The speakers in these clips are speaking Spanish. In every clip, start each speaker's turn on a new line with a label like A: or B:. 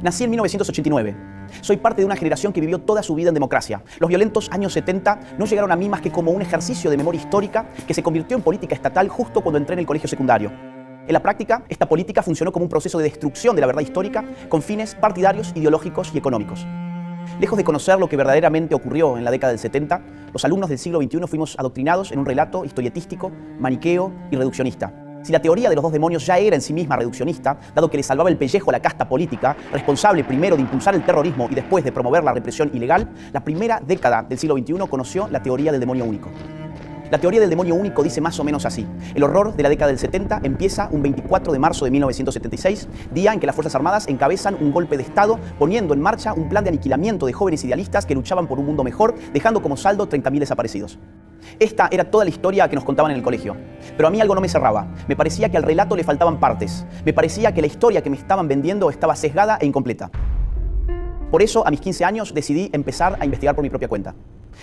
A: Nací en 1989. Soy parte de una generación que vivió toda su vida en democracia. Los violentos años 70 no llegaron a mí más que como un ejercicio de memoria histórica que se convirtió en política estatal justo cuando entré en el colegio secundario. En la práctica, esta política funcionó como un proceso de destrucción de la verdad histórica con fines partidarios, ideológicos y económicos. Lejos de conocer lo que verdaderamente ocurrió en la década del 70, los alumnos del siglo XXI fuimos adoctrinados en un relato historietístico, maniqueo y reduccionista. Si la teoría de los dos demonios ya era en sí misma reduccionista, dado que le salvaba el pellejo a la casta política, responsable primero de impulsar el terrorismo y después de promover la represión ilegal, la primera década del siglo XXI conoció la teoría del demonio único. La teoría del demonio único dice más o menos así. El horror de la década del 70 empieza un 24 de marzo de 1976, día en que las Fuerzas Armadas encabezan un golpe de Estado, poniendo en marcha un plan de aniquilamiento de jóvenes idealistas que luchaban por un mundo mejor, dejando como saldo 30.000 desaparecidos. Esta era toda la historia que nos contaban en el colegio. Pero a mí algo no me cerraba. Me parecía que al relato le faltaban partes. Me parecía que la historia que me estaban vendiendo estaba sesgada e incompleta. Por eso, a mis 15 años, decidí empezar a investigar por mi propia cuenta.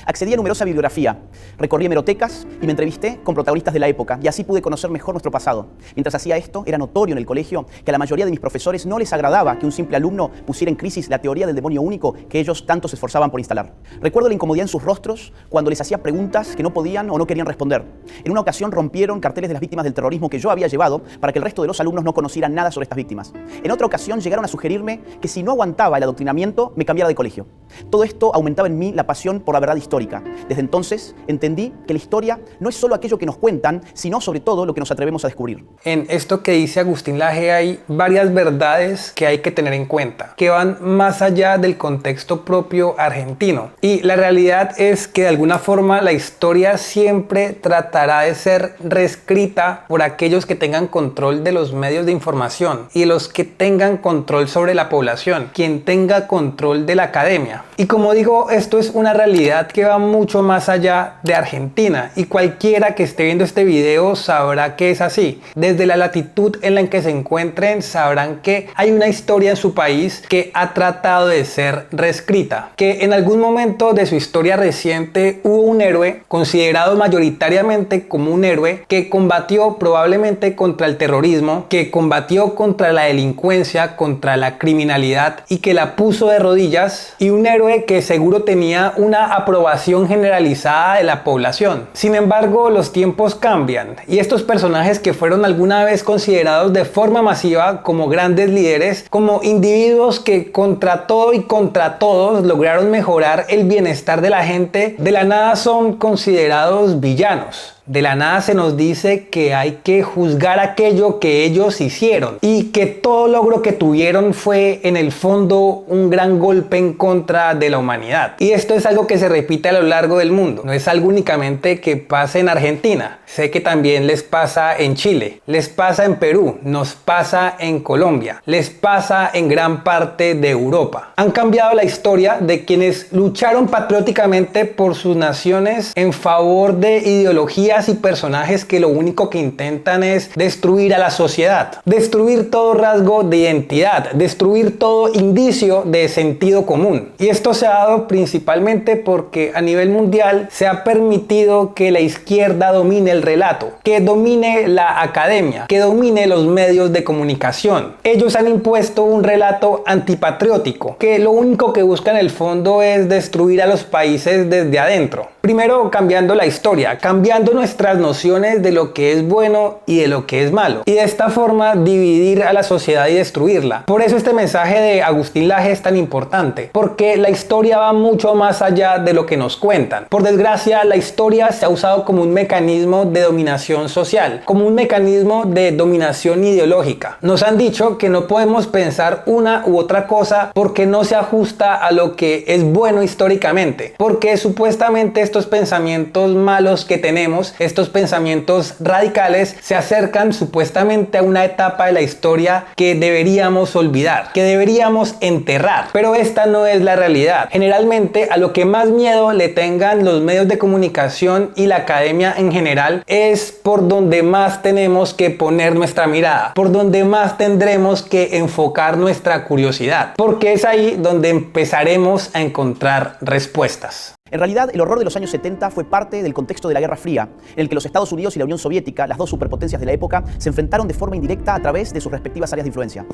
A: Accedí a numerosa bibliografía, recorrí hemerotecas y me entrevisté con protagonistas de la época, y así pude conocer mejor nuestro pasado. Mientras hacía esto, era notorio en el colegio que a la mayoría de mis profesores no les agradaba que un simple alumno pusiera en crisis la teoría del demonio único que ellos tanto se esforzaban por instalar. Recuerdo la incomodidad en sus rostros cuando les hacía preguntas que no podían o no querían responder. En una ocasión rompieron carteles de las víctimas del terrorismo que yo había llevado para que el resto de los alumnos no conocieran nada sobre estas víctimas. En otra ocasión llegaron a sugerirme que si no aguantaba el adoctrinamiento, me cambiara de colegio. Todo esto aumentaba en mí la pasión por la verdad histórica. Desde entonces entendí que la historia no es solo aquello que nos cuentan, sino sobre todo lo que nos atrevemos a descubrir.
B: En esto que dice Agustín Laje hay varias verdades que hay que tener en cuenta, que van más allá del contexto propio argentino. Y la realidad es que de alguna forma la historia siempre tratará de ser reescrita por aquellos que tengan control de los medios de información y los que tengan control sobre la población, quien tenga control de la academia. Y como digo, esto es una realidad que va mucho más allá de Argentina, y cualquiera que esté viendo este video sabrá que es así. Desde la latitud en la que se encuentren sabrán que hay una historia en su país que ha tratado de ser reescrita, que en algún momento de su historia reciente hubo un héroe considerado mayoritariamente como un héroe que combatió probablemente contra el terrorismo, que combatió contra la delincuencia, contra la criminalidad y que la puso de rodillas, y un héroe que seguro tenía una aprobación generalizada de la población. Sin embargo, los tiempos cambian y estos personajes que fueron alguna vez considerados de forma masiva como grandes líderes, como individuos que contra todo y contra todos lograron mejorar el bienestar de la gente, de la nada son considerados villanos. De la nada se nos dice que hay que juzgar aquello que ellos hicieron y que todo logro que tuvieron fue en el fondo un gran golpe en contra de la humanidad. Y esto es algo que se repite a lo largo del mundo. No es algo únicamente que pasa en Argentina. Sé que también les pasa en Chile, les pasa en Perú, nos pasa en Colombia, les pasa en gran parte de Europa. Han cambiado la historia de quienes lucharon patrióticamente por sus naciones en favor de ideologías y personajes que lo único que intentan es destruir a la sociedad, destruir todo rasgo de identidad, destruir todo indicio de sentido común. Y esto se ha dado principalmente porque a nivel mundial se ha permitido que la izquierda domine el relato, que domine la academia, que domine los medios de comunicación. Ellos han impuesto un relato antipatriótico, que lo único que busca en el fondo es destruir a los países desde adentro. Primero cambiando la historia, cambiando nuestras nociones de lo que es bueno y de lo que es malo, y de esta forma dividir a la sociedad y destruirla. Por eso este mensaje de Agustín Laje es tan importante, porque la historia va mucho más allá de lo que nos cuentan. Por desgracia, la historia se ha usado como un mecanismo de dominación social, como un mecanismo de dominación ideológica. Nos han dicho que no podemos pensar una u otra cosa porque no se ajusta a lo que es bueno históricamente, porque supuestamente estos pensamientos malos que tenemos, estos pensamientos radicales, se acercan supuestamente a una etapa de la historia que deberíamos olvidar, que deberíamos enterrar. Pero esta no es la realidad. Generalmente a lo que más miedo le tengan los medios de comunicación y la academia en general es por donde más tenemos que poner nuestra mirada, por donde más tendremos que enfocar nuestra curiosidad, porque es ahí donde empezaremos a encontrar respuestas.
A: En realidad, el horror de los años 70 fue parte del contexto de la Guerra Fría, en el que los Estados Unidos y la Unión Soviética, las dos superpotencias de la época, se enfrentaron de forma indirecta a través de sus respectivas áreas de influencia.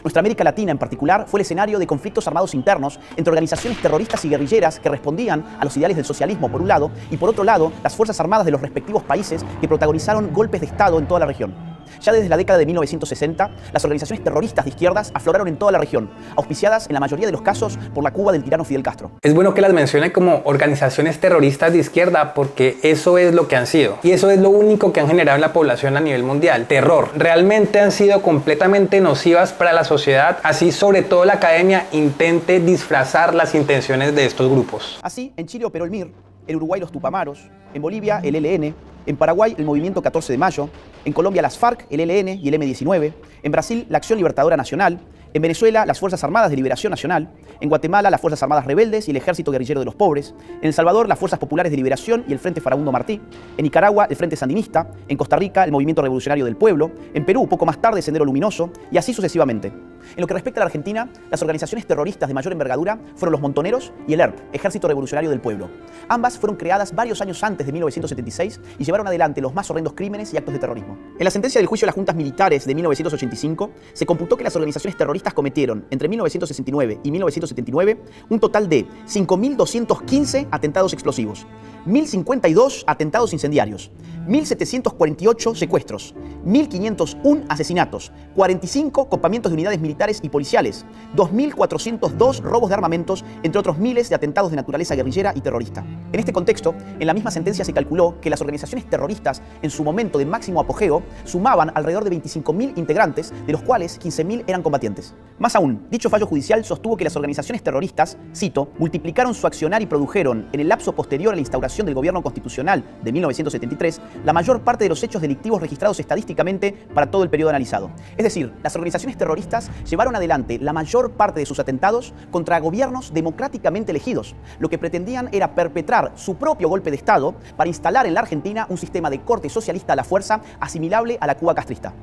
A: Nuestra América Latina, en particular, fue el escenario de conflictos armados internos entre organizaciones terroristas y guerrilleras que respondían a los ideales del socialismo, por un lado, y por otro lado, las Fuerzas Armadas de los respectivos países que protagonizaron golpes de Estado en toda la región. Ya desde la década de 1960, las organizaciones terroristas de izquierdas afloraron en toda la región, auspiciadas en la mayoría de los casos por la Cuba del tirano Fidel Castro.
B: Es bueno que las mencione como organizaciones terroristas de izquierda porque eso es lo que han sido. Y eso es lo único que han generado en la población a nivel mundial. Terror. Realmente han sido completamente nocivas para la sociedad, así sobre todo la academia intente disfrazar las intenciones de estos grupos.
A: Así, en Chile operó el MIR, en Uruguay los Tupamaros, en Bolivia el ELN, en Paraguay el Movimiento 14 de Mayo, en Colombia las FARC, el ELN y el M-19, en Brasil la Acción Libertadora Nacional, en Venezuela las Fuerzas Armadas de Liberación Nacional, en Guatemala las Fuerzas Armadas Rebeldes y el Ejército Guerrillero de los Pobres, en El Salvador las Fuerzas Populares de Liberación y el Frente Farabundo Martí, en Nicaragua el Frente Sandinista, en Costa Rica el Movimiento Revolucionario del Pueblo, en Perú poco más tarde Sendero Luminoso y así sucesivamente. En lo que respecta a la Argentina, las organizaciones terroristas de mayor envergadura fueron los Montoneros y el ERP, Ejército Revolucionario del Pueblo. Ambas fueron creadas varios años antes de 1976 y llevaron adelante los más horrendos crímenes y actos de terrorismo. En la sentencia del juicio de las juntas militares de 1985, se computó que las organizaciones terroristas cometieron, entre 1969 y 1979, un total de 5.215 atentados explosivos, 1.052 atentados incendiarios, 1.748 secuestros, 1.501 asesinatos, 45 copamientos de unidades militares y policiales, 2.402 robos de armamentos, entre otros miles de atentados de naturaleza guerrillera y terrorista. En este contexto, en la misma sentencia se calculó que las organizaciones terroristas, en su momento de máximo apogeo, sumaban alrededor de 25.000 integrantes, de los cuales 15.000 eran combatientes. Más aún, dicho fallo judicial sostuvo que las organizaciones terroristas, cito, multiplicaron su accionar y produjeron, en el lapso posterior a la instauración del gobierno constitucional de 1973, la mayor parte de los hechos delictivos registrados estadísticamente para todo el periodo analizado. Es decir, las organizaciones terroristas llevaron adelante la mayor parte de sus atentados contra gobiernos democráticamente elegidos. Lo que pretendían era perpetrar su propio golpe de Estado para instalar en la Argentina un sistema de corte socialista a la fuerza asimilable a la Cuba castrista.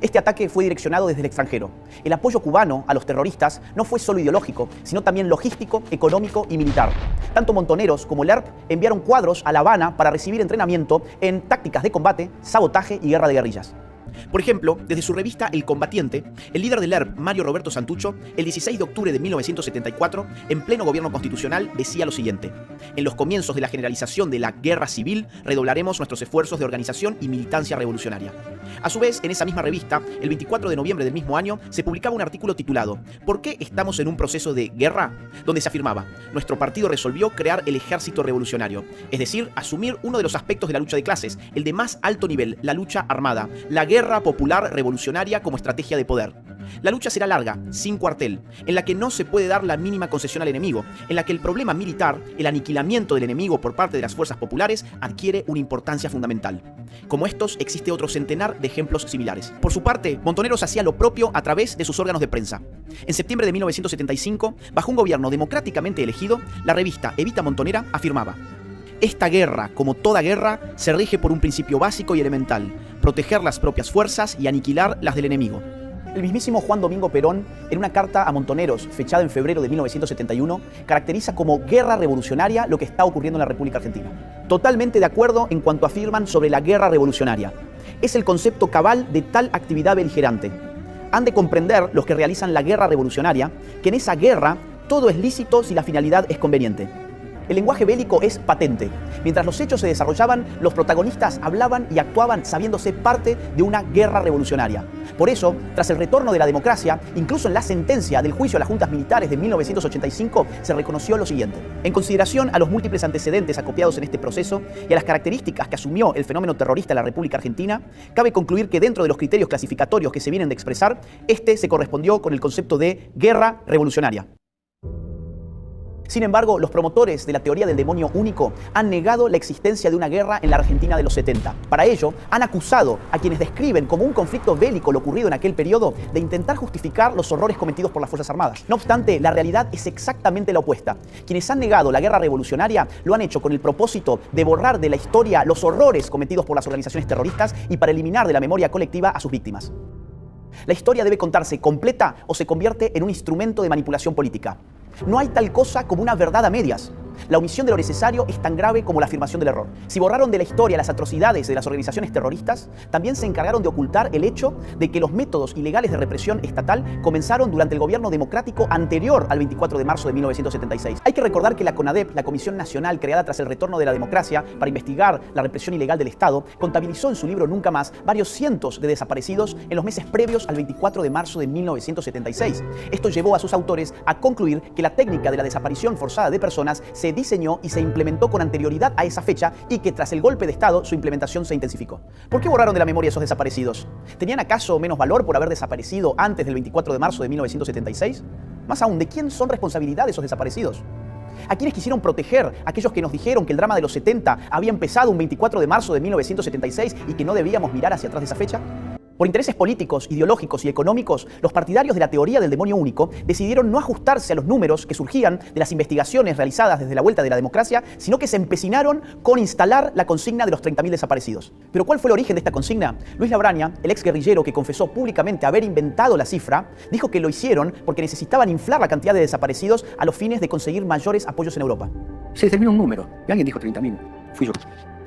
A: Este ataque fue direccionado desde el extranjero. El apoyo cubano a los terroristas no fue solo ideológico, sino también logístico, económico y militar. Tanto Montoneros como el ERP enviaron cuadros a La Habana para recibir entrenamiento en tácticas de combate, sabotaje y guerra de guerrillas. Por ejemplo, desde su revista El Combatiente, el líder del ERP, Mario Roberto Santucho, el 16 de octubre de 1974, en pleno gobierno constitucional, decía lo siguiente: en los comienzos de la generalización de la guerra civil, redoblaremos nuestros esfuerzos de organización y militancia revolucionaria. A su vez, en esa misma revista, el 24 de noviembre del mismo año, se publicaba un artículo titulado ¿Por qué estamos en un proceso de guerra?, donde se afirmaba: nuestro partido resolvió crear el ejército revolucionario, es decir, asumir uno de los aspectos de la lucha de clases, el de más alto nivel, la lucha armada, la guerra popular revolucionaria como estrategia de poder. La lucha será larga, sin cuartel, en la que no se puede dar la mínima concesión al enemigo, en la que el problema militar, el aniquilamiento del enemigo por parte de las fuerzas populares, adquiere una importancia fundamental. Como estos, existe otro centenar de ejemplos similares. Por su parte, Montoneros hacía lo propio a través de sus órganos de prensa. En septiembre de 1975, bajo un gobierno democráticamente elegido, la revista Evita Montonera afirmaba: esta guerra, como toda guerra, se rige por un principio básico y elemental: proteger las propias fuerzas y aniquilar las del enemigo. El mismísimo Juan Domingo Perón, en una carta a Montoneros, fechada en febrero de 1971, caracteriza como guerra revolucionaria lo que está ocurriendo en la República Argentina. Totalmente de acuerdo en cuanto afirman sobre la guerra revolucionaria. Es el concepto cabal de tal actividad beligerante. Han de comprender los que realizan la guerra revolucionaria que en esa guerra todo es lícito si la finalidad es conveniente. El lenguaje bélico es patente. Mientras los hechos se desarrollaban, los protagonistas hablaban y actuaban sabiéndose parte de una guerra revolucionaria. Por eso, tras el retorno de la democracia, incluso en la sentencia del juicio a las juntas militares de 1985, se reconoció lo siguiente: en consideración a los múltiples antecedentes acopiados en este proceso y a las características que asumió el fenómeno terrorista en la República Argentina, cabe concluir que dentro de los criterios clasificatorios que se vienen de expresar, este se correspondió con el concepto de guerra revolucionaria. Sin embargo, los promotores de la teoría del demonio único han negado la existencia de una guerra en la Argentina de los 70. Para ello, han acusado a quienes describen como un conflicto bélico lo ocurrido en aquel periodo de intentar justificar los horrores cometidos por las Fuerzas Armadas. No obstante, la realidad es exactamente la opuesta. Quienes han negado la guerra revolucionaria lo han hecho con el propósito de borrar de la historia los horrores cometidos por las organizaciones terroristas y para eliminar de la memoria colectiva a sus víctimas. La historia debe contarse completa o se convierte en un instrumento de manipulación política. No hay tal cosa como una verdad a medias. La omisión de lo necesario es tan grave como la afirmación del error. Si borraron de la historia las atrocidades de las organizaciones terroristas, también se encargaron de ocultar el hecho de que los métodos ilegales de represión estatal comenzaron durante el gobierno democrático anterior al 24 de marzo de 1976. Hay que recordar que la CONADEP, la Comisión Nacional creada tras el retorno de la democracia para investigar la represión ilegal del Estado, contabilizó en su libro Nunca Más varios cientos de desaparecidos en los meses previos al 24 de marzo de 1976. Esto llevó a sus autores a concluir que la técnica de la desaparición forzada de personas se diseñó y se implementó con anterioridad a esa fecha y que tras el golpe de Estado su implementación se intensificó. ¿Por qué borraron de la memoria esos desaparecidos? ¿Tenían acaso menos valor por haber desaparecido antes del 24 de marzo de 1976? Más aún, ¿de quién son responsabilidad esos desaparecidos? ¿A quienes quisieron proteger? ¿Aquellos que nos dijeron que el drama de los 70 había empezado un 24 de marzo de 1976 y que no debíamos mirar hacia atrás de esa fecha? Por intereses políticos, ideológicos y económicos, los partidarios de la teoría del demonio único decidieron no ajustarse a los números que surgían de las investigaciones realizadas desde la vuelta de la democracia, sino que se empecinaron con instalar la consigna de los 30.000 desaparecidos. ¿Pero cuál fue el origen de esta consigna? Luis Labraña, el ex guerrillero que confesó públicamente haber inventado la cifra, dijo que lo hicieron porque necesitaban inflar la cantidad de desaparecidos a los fines de conseguir mayores apoyos en Europa.
C: Se determinó un número y alguien dijo 30.000. Fui yo.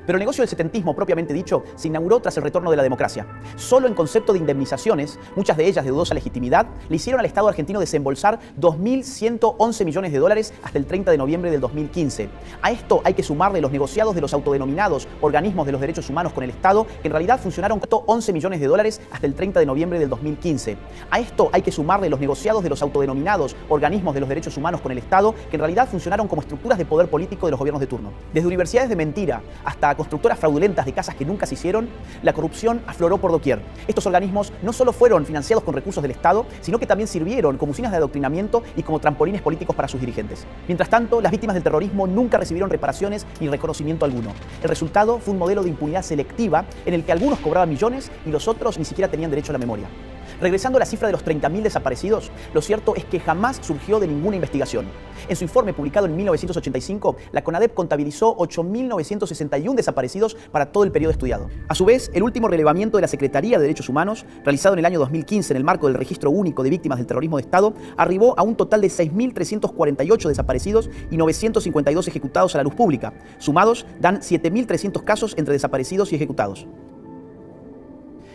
A: Pero el negocio del setentismo, propiamente dicho, se inauguró tras el retorno de la democracia. Solo en concepto de indemnizaciones, muchas de ellas de dudosa legitimidad, le hicieron al Estado argentino desembolsar 2.111 millones de dólares hasta el 30 de noviembre del 2015. A esto hay que sumarle los negociados de los autodenominados organismos de los derechos humanos con el Estado, que en realidad funcionaron 11 millones de dólares hasta el 30 de noviembre del 2015. A esto hay que sumarle los negociados de los autodenominados organismos de los derechos humanos con el Estado, que en realidad funcionaron como estructuras de poder político de los gobiernos de turno. Desde universidades de mentira hasta constructoras fraudulentas de casas que nunca se hicieron, la corrupción afloró por doquier. Estos organismos no solo fueron financiados con recursos del Estado, sino que también sirvieron como usinas de adoctrinamiento y como trampolines políticos para sus dirigentes. Mientras tanto, las víctimas del terrorismo nunca recibieron reparaciones ni reconocimiento alguno. El resultado fue un modelo de impunidad selectiva en el que algunos cobraban millones y los otros ni siquiera tenían derecho a la memoria. Regresando a la cifra de los 30.000 desaparecidos, lo cierto es que jamás surgió de ninguna investigación. En su informe publicado en 1985, la CONADEP contabilizó 8.961 desaparecidos para todo el periodo estudiado. A su vez, el último relevamiento de la Secretaría de Derechos Humanos, realizado en el año 2015 en el marco del Registro Único de Víctimas del Terrorismo de Estado, arribó a un total de 6.348 desaparecidos y 952 ejecutados a la luz pública. Sumados, dan 7.300 casos entre desaparecidos y ejecutados.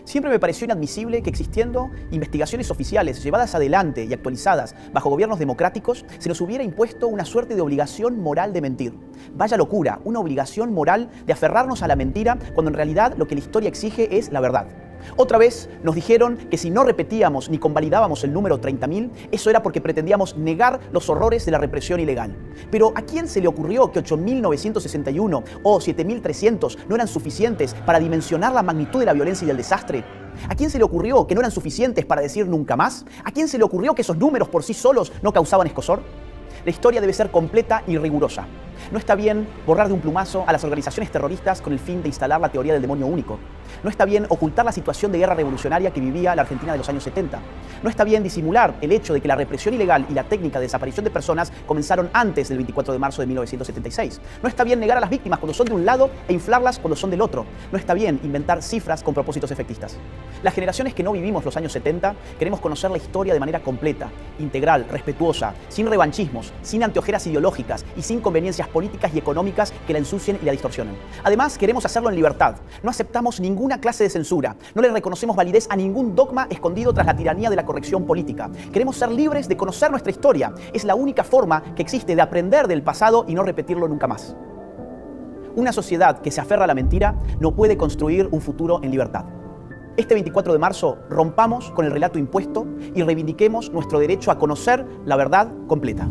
A: Siempre me pareció inadmisible que existiendo investigaciones oficiales llevadas adelante y actualizadas bajo gobiernos democráticos, se nos hubiera impuesto una suerte de obligación moral de mentir. Vaya locura, una obligación moral de aferrarnos a la mentira cuando en realidad lo que la historia exige es la verdad. Otra vez nos dijeron que si no repetíamos ni convalidábamos el número 30.000, eso era porque pretendíamos negar los horrores de la represión ilegal. Pero ¿a quién se le ocurrió que 8.961 o 7.300 no eran suficientes para dimensionar la magnitud de la violencia y del desastre? ¿A quién se le ocurrió que no eran suficientes para decir nunca más? ¿A quién se le ocurrió que esos números por sí solos no causaban escozor? La historia debe ser completa y rigurosa. No está bien borrar de un plumazo a las organizaciones terroristas con el fin de instalar la teoría del demonio único. No está bien ocultar la situación de guerra revolucionaria que vivía la Argentina de los años 70. No está bien disimular el hecho de que la represión ilegal y la técnica de desaparición de personas comenzaron antes del 24 de marzo de 1976. No está bien negar a las víctimas cuando son de un lado e inflarlas cuando son del otro. No está bien inventar cifras con propósitos efectistas. Las generaciones que no vivimos los años 70 queremos conocer la historia de manera completa, integral, respetuosa, sin revanchismos, sin anteojeras ideológicas y sin conveniencias políticas y económicas que la ensucien y la distorsionen. Además, queremos hacerlo en libertad. No aceptamos ninguna clase de censura. No le reconocemos validez a ningún dogma escondido tras la tiranía de la corrección política. Queremos ser libres de conocer nuestra historia. Es la única forma que existe de aprender del pasado y no repetirlo nunca más. Una sociedad que se aferra a la mentira no puede construir un futuro en libertad. Este 24 de marzo rompamos con el relato impuesto y reivindiquemos nuestro derecho a conocer la verdad completa.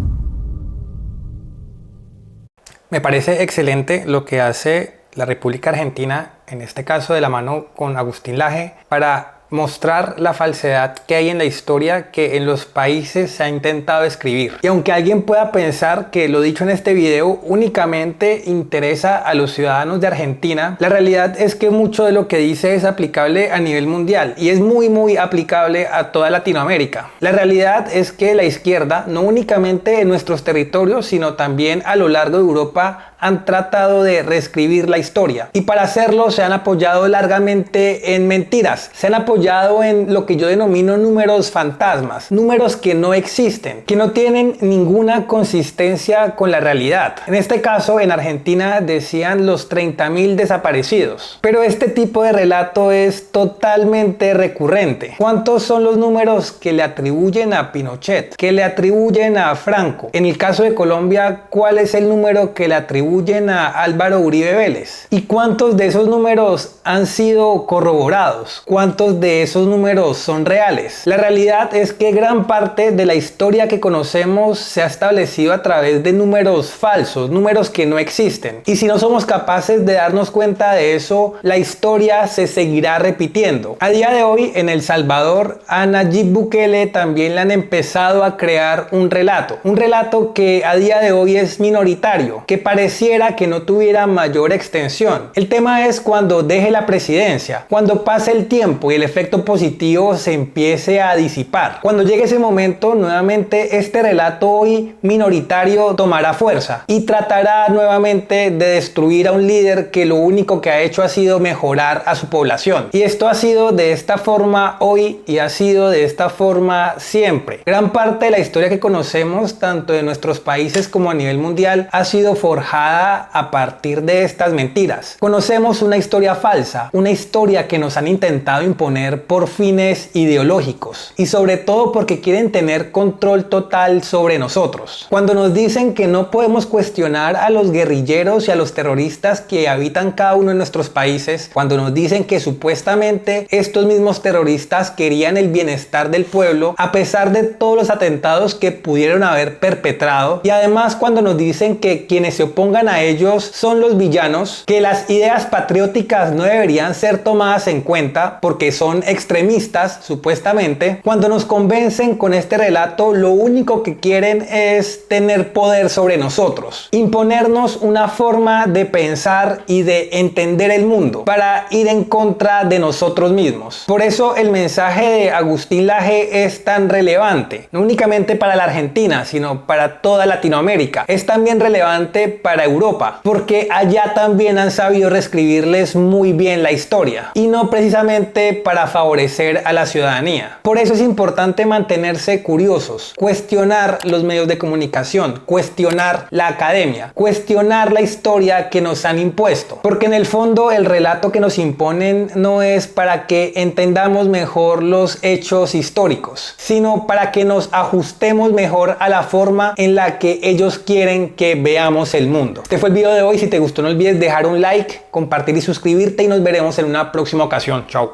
B: Me parece excelente lo que hace la República Argentina, en este caso de la mano con Agustín Laje, para mostrar la falsedad que hay en la historia que en los países se ha intentado escribir. Y aunque alguien pueda pensar que lo dicho en este video únicamente interesa a los ciudadanos de Argentina, la realidad es que mucho de lo que dice es aplicable a nivel mundial y es muy aplicable a toda Latinoamérica. La realidad es que la izquierda, no únicamente en nuestros territorios, sino también a lo largo de Europa, han tratado de reescribir la historia y para hacerlo se han apoyado largamente en mentiras, se han apoyado en lo que yo denomino números fantasmas, números que no existen, que no tienen ninguna consistencia con la realidad. En este caso, en Argentina decían los 30.000 desaparecidos, pero este tipo de relato es totalmente recurrente. ¿Cuántos son los números que le atribuyen a Pinochet, que le atribuyen a Franco? En el caso de Colombia, ¿cuál es el número que le atribuyen a Álvaro Uribe Vélez? ¿Y cuántos de esos números han sido corroborados? ¿Cuántos de esos números son reales? La realidad es que gran parte de la historia que conocemos se ha establecido a través de números falsos, números que no existen. Y si no somos capaces de darnos cuenta de eso, la historia se seguirá repitiendo. A día de hoy, en El Salvador, a Nayib Bukele también le han empezado a crear un relato que a día de hoy es minoritario, que pareciera que no tuviera mayor extensión. El tema es cuando deje la presidencia, cuando pase el tiempo y el efecto positivo se empiece a disipar. Cuando llegue ese momento, nuevamente este relato hoy minoritario tomará fuerza y tratará nuevamente de destruir a un líder que lo único que ha hecho ha sido mejorar a su población. Y esto ha sido de esta forma hoy y ha sido de esta forma siempre. Gran parte de la historia que conocemos, tanto de nuestros países como a nivel mundial, ha sido forjada a partir de estas mentiras. Conocemos una historia falsa, una historia que nos han intentado imponer por fines ideológicos y sobre todo porque quieren tener control total sobre nosotros. Cuando nos dicen que no podemos cuestionar a los guerrilleros y a los terroristas que habitan cada uno de nuestros países, cuando nos dicen que supuestamente estos mismos terroristas querían el bienestar del pueblo a pesar de todos los atentados que pudieron haber perpetrado, y además cuando nos dicen que quienes se opongan a ellos son los villanos, que las ideas patrióticas no deberían ser tomadas en cuenta porque son extremistas supuestamente, cuando nos convencen con este relato, lo único que quieren es tener poder sobre nosotros, imponernos una forma de pensar y de entender el mundo para ir en contra de nosotros mismos. Por eso el mensaje de Agustín Laje es tan relevante, no únicamente para la Argentina, sino para toda Latinoamérica. Es también relevante para Europa, porque allá también han sabido reescribirles muy bien la historia, y no precisamente para favorecer a la ciudadanía. Por eso es importante mantenerse curiosos, cuestionar los medios de comunicación, cuestionar la academia, cuestionar la historia que nos han impuesto, porque en el fondo el relato que nos imponen no es para que entendamos mejor los hechos históricos, sino para que nos ajustemos mejor a la forma en la que ellos quieren que veamos el mundo. Este fue el video de hoy. Si te gustó, no olvides dejar un like, compartir y suscribirte, y nos veremos en una próxima ocasión. Chao.